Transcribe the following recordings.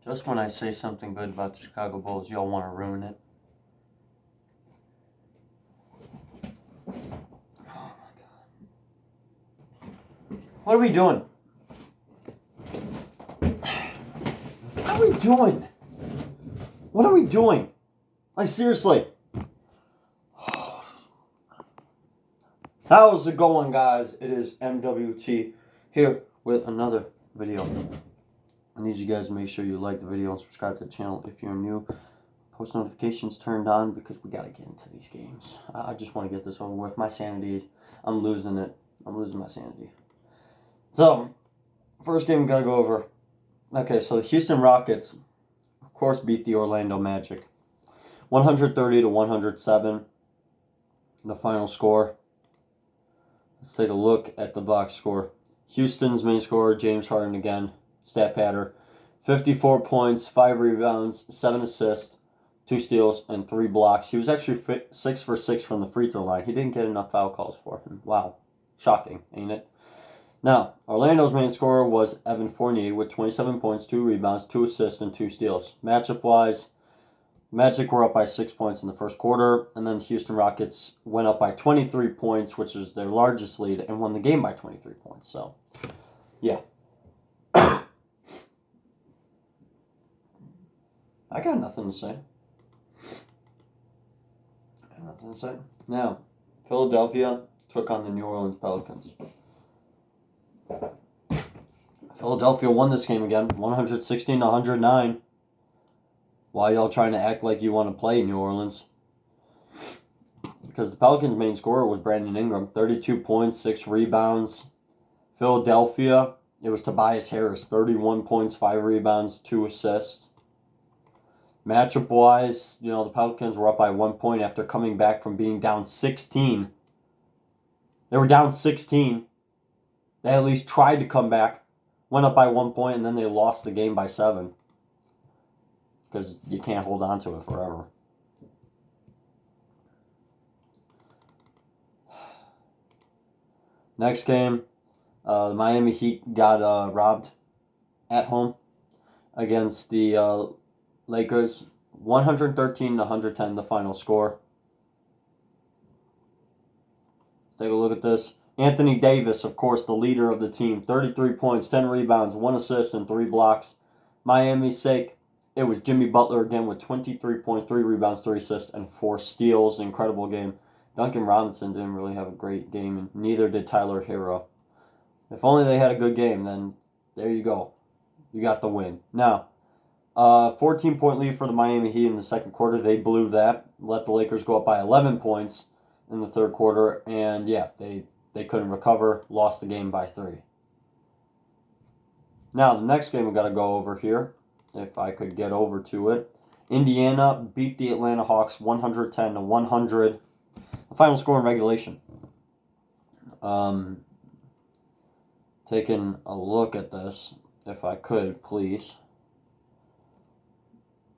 Just when I say something good about the Chicago Bulls, y'all want to ruin it. Oh my God. What are we doing? What are we doing? What are we doing? Like, seriously. How's it going, guys? It is MWT here with another video. I need you guys to make sure you like the video and subscribe to the channel if you're new. Post notifications turned on because we got to get into these games. I just want to get this over with. My sanity, I'm losing it. I'm losing my sanity. So, first game we got to go over. Okay, so the Houston Rockets, of course, beat the Orlando Magic. 130-107, the final score. Let's take a look at the box score. Houston's main scorer, James Harden again, stat pattern. 54 points, 5 rebounds, 7 assists, 2 steals, and 3 blocks. He was actually 6 for 6 from the free throw line. He didn't get enough foul calls for him. Wow. Shocking, ain't it? Now, Orlando's main scorer was Evan Fournier with 27 points, 2 rebounds, 2 assists, and 2 steals. Matchup-wise, Magic were up by 6 points in the first quarter, and then the Houston Rockets went up by 23 points, which is their largest lead, and won the game by 23 points. So, yeah. I got nothing to say. Now, Philadelphia took on the New Orleans Pelicans. Philadelphia won this game again, 116-109. Why y'all trying to act like you want to play New Orleans? Because the Pelicans' main scorer was Brandon Ingram, 32 points, 6 rebounds. Philadelphia, it was Tobias Harris, 31 points, 5 rebounds, 2 assists. Matchup-wise, the Pelicans were up by 1 point after coming back from being down 16. They were down 16. They at least tried to come back, went up by 1 point, and then they lost the game by 7. Because you can't hold on to it forever. Next game, the Miami Heat got robbed at home against the Lakers. 113-110, the final score. Let's take a look at this. Anthony Davis, of course, the leader of the team. 33 points, 10 rebounds, 1 assist, and 3 blocks. Miami's sake, it was Jimmy Butler again with 23 points, 3 rebounds, 3 assists, and 4 steals. Incredible game. Duncan Robinson didn't really have a great game, and neither did Tyler Hero. If only they had a good game, then there you go. You got the win. Now, 14-point lead for the Miami Heat in the second quarter. They blew that. Let the Lakers go up by 11 points in the third quarter. And, yeah, they couldn't recover. Lost the game by 3. Now, the next game we got to go over here, if I could get over to it. Indiana beat the Atlanta Hawks 110-100. The final score in regulation. Taking a look at this, if I could, please.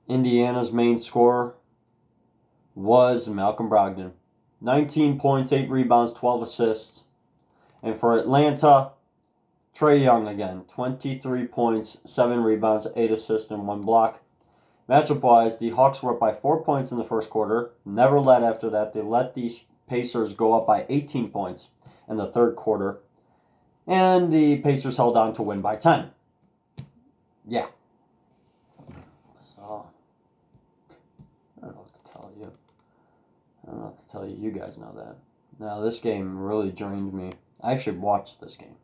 Indiana's main scorer was Malcolm Brogdon. 19 points, 8 rebounds, 12 assists. And for Atlanta, Trae Young again. 23 points, 7 rebounds, 8 assists, and 1 block. Matchup-wise, the Hawks were up by 4 points in the first quarter. Never led after that. They let the Pacers go up by 18 points in the third quarter. And the Pacers held on to win by 10. Yeah. So, I don't know what to tell you. I don't know what to tell you. You guys know that. Now, this game really drained me. I actually watched this game.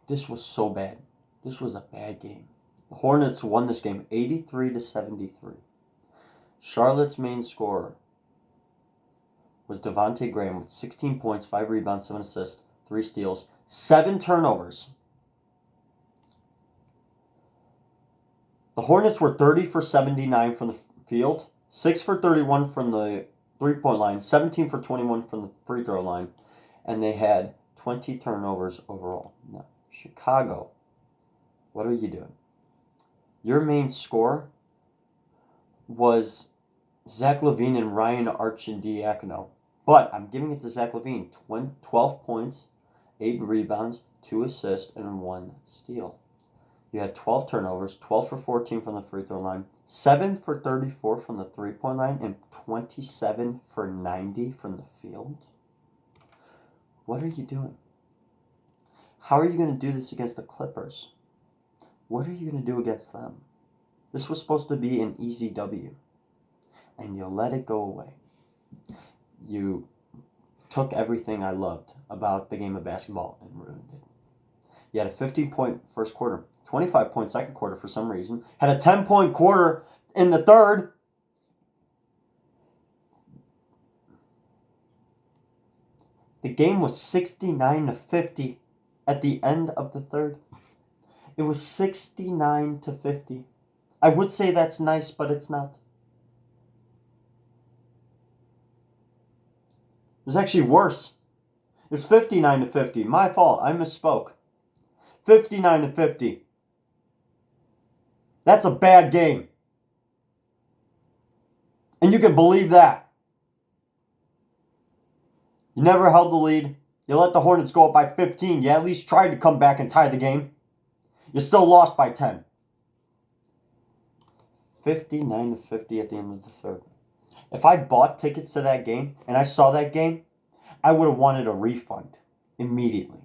This was so bad. This was a bad game. The Hornets won this game 83-73. Charlotte's main scorer was Devontae Graham with 16 points, 5 rebounds, 7 assists, 3 steals, 7 turnovers. The Hornets were 30 for 79 from the field, 6 for 31 from the three-point line, 17 for 21 from the free throw line, and they had 20 turnovers overall. Now, Chicago, what are you doing? Your main scorer was Zach LaVine and Ryan Arcidiacono. But I'm giving it to Zach LaVine. 12 points, 8 rebounds, 2 assists, and 1 steal. You had 12 turnovers, 12 for 14 from the free throw line, 7 for 34 from the three-point line, and 27 for 90 from the field. What are you doing? How are you going to do this against the Clippers? What are you going to do against them? This was supposed to be an easy W, and you let it go away. You took everything I loved about the game of basketball and ruined it. You had a 15-point first quarter, 25-point second quarter for some reason, had a 10-point quarter in the third. The game was 69-50 at the end of the third. It was 69-50. I would say that's nice, but it's not. It was actually worse. It was 59-50. My fault. I misspoke. 59-50. That's a bad game. And you can believe that. You never held the lead. You let the Hornets go up by 15. You at least tried to come back and tie the game. You still lost by 10. 59-50 at the end of the third. If I bought tickets to that game and I saw that game, I would have wanted a refund immediately.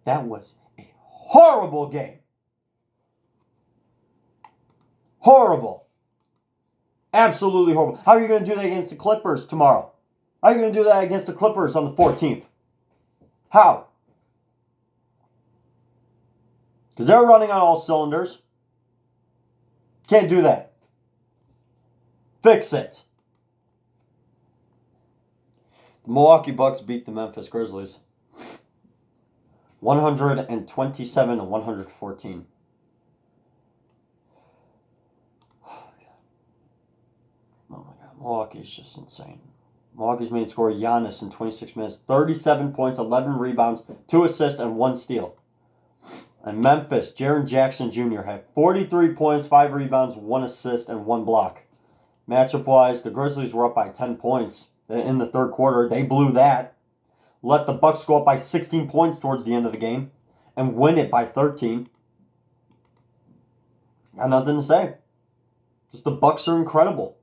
That was a horrible game. Horrible. Absolutely horrible. How are you going to do that against the Clippers tomorrow? How are you going to do that against the Clippers on the 14th? How? Because they're running on all cylinders. Can't do that. Fix it. The Milwaukee Bucks beat the Memphis Grizzlies 127-114. Oh my God. Milwaukee's just insane. Milwaukee's main scorer, Giannis, in 26 minutes, 37 points, 11 rebounds, 2 assists, and 1 steal. And Memphis, Jaren Jackson Jr. had 43 points, 5 rebounds, 1 assist, and 1 block. Matchup-wise, the Grizzlies were up by 10 points in the third quarter. They blew that. Let the Bucks go up by 16 points towards the end of the game and win it by 13. Got nothing to say. Just the Bucks are incredible.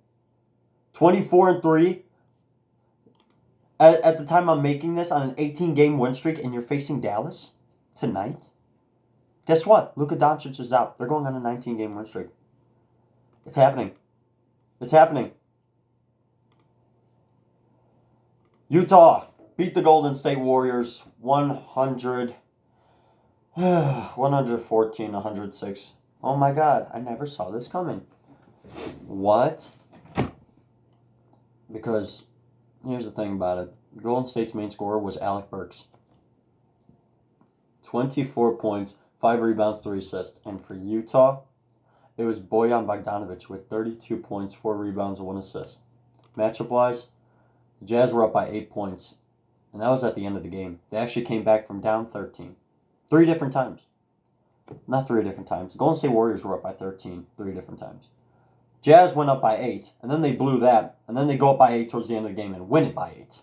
24-3. At the time I'm making this, on an 18-game win streak, and you're facing Dallas tonight. Guess what? Luka Doncic is out. They're going on a 19-game win streak. It's happening. It's happening. Utah beat the Golden State Warriors 114-106. Oh my God, I never saw this coming. What? Because here's the thing about it. Golden State's main scorer was Alec Burks. 24 points, 5 rebounds, 3 assists. And for Utah, it was Bojan Bogdanovic with 32 points, 4 rebounds, 1 assist. Matchup-wise, the Jazz were up by 8 points, and that was at the end of the game. They actually came back from down 13. 3 different times. Not 3 different times. The Golden State Warriors were up by 13 3 different times. Jazz went up by 8, and then they blew that, and then they go up by 8 towards the end of the game and win it by 8.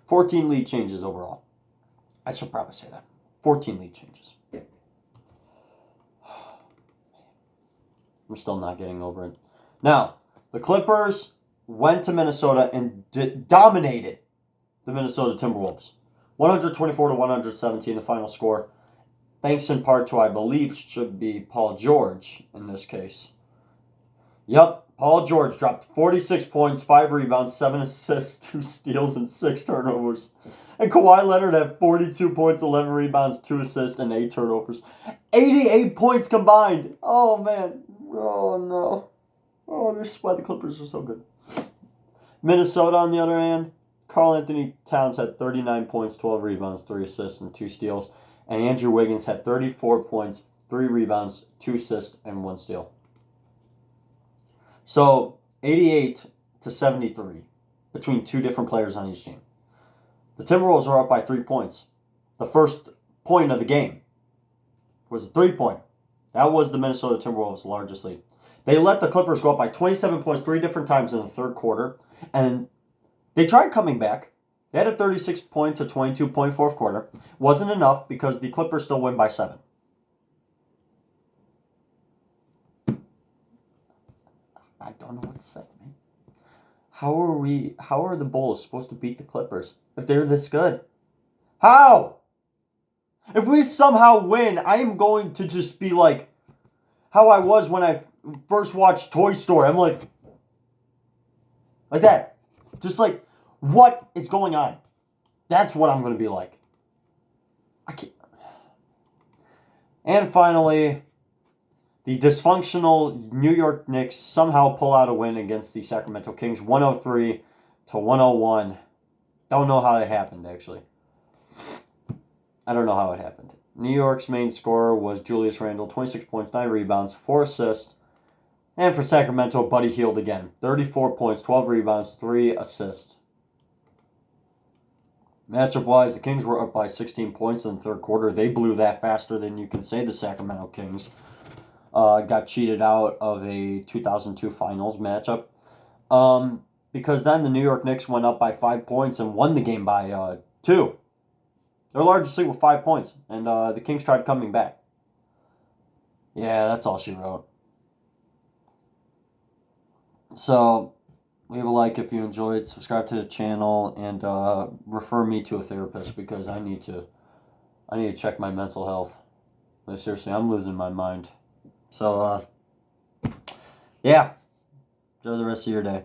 14 lead changes overall. I should probably say that. 14 lead changes. I'm still not getting over it. Now, the Clippers went to Minnesota and dominated the Minnesota Timberwolves. 124-117, the final score. Thanks in part to, I believe, should be Paul George in this case. Yep, Paul George dropped 46 points, 5 rebounds, 7 assists, 2 steals, and 6 turnovers. And Kawhi Leonard had 42 points, 11 rebounds, 2 assists, and 8 turnovers. 88 points combined. Oh, man. Oh, no. Oh, this is why the Clippers are so good. Minnesota, on the other hand, Karl Anthony Towns had 39 points, 12 rebounds, 3 assists, and 2 steals. And Andrew Wiggins had 34 points, 3 rebounds, 2 assists, and 1 steal. So, 88-73 between 2 different players on each team. The Timberwolves were up by 3 points. The first point of the game was a 3-point. That was the Minnesota Timberwolves' largest lead. They let the Clippers go up by 27 points 3 different times in the third quarter. And they tried coming back. They had a 36-point to 22-point fourth quarter. Wasn't enough because the Clippers still win by 7. I don't know what to say, man. How are the Bulls supposed to beat the Clippers if they're this good? How? If we somehow win, I am going to just be like how I was when I first watched Toy Story. I'm like that. Just like, what is going on? That's what I'm going to be like. I can't. And finally, the dysfunctional New York Knicks somehow pull out a win against the Sacramento Kings, 103 to 101. Don't know how it happened, actually. I don't know how it happened. New York's main scorer was Julius Randle, 26 points, 9 rebounds, 4 assists. And for Sacramento, Buddy Hield again, 34 points, 12 rebounds, 3 assists. Matchup-wise, the Kings were up by 16 points in the third quarter. They blew that faster than you can say the Sacramento Kings. Got cheated out of a 2002 finals matchup. Because then the New York Knicks went up by 5 points and won the game by 2. Their largest lead with 5 points. And the Kings tried coming back. Yeah, that's all she wrote. So, leave a like if you enjoyed, subscribe to the channel, and refer me to a therapist because I need to check my mental health. Like, seriously, I'm losing my mind. So, yeah. Enjoy the rest of your day.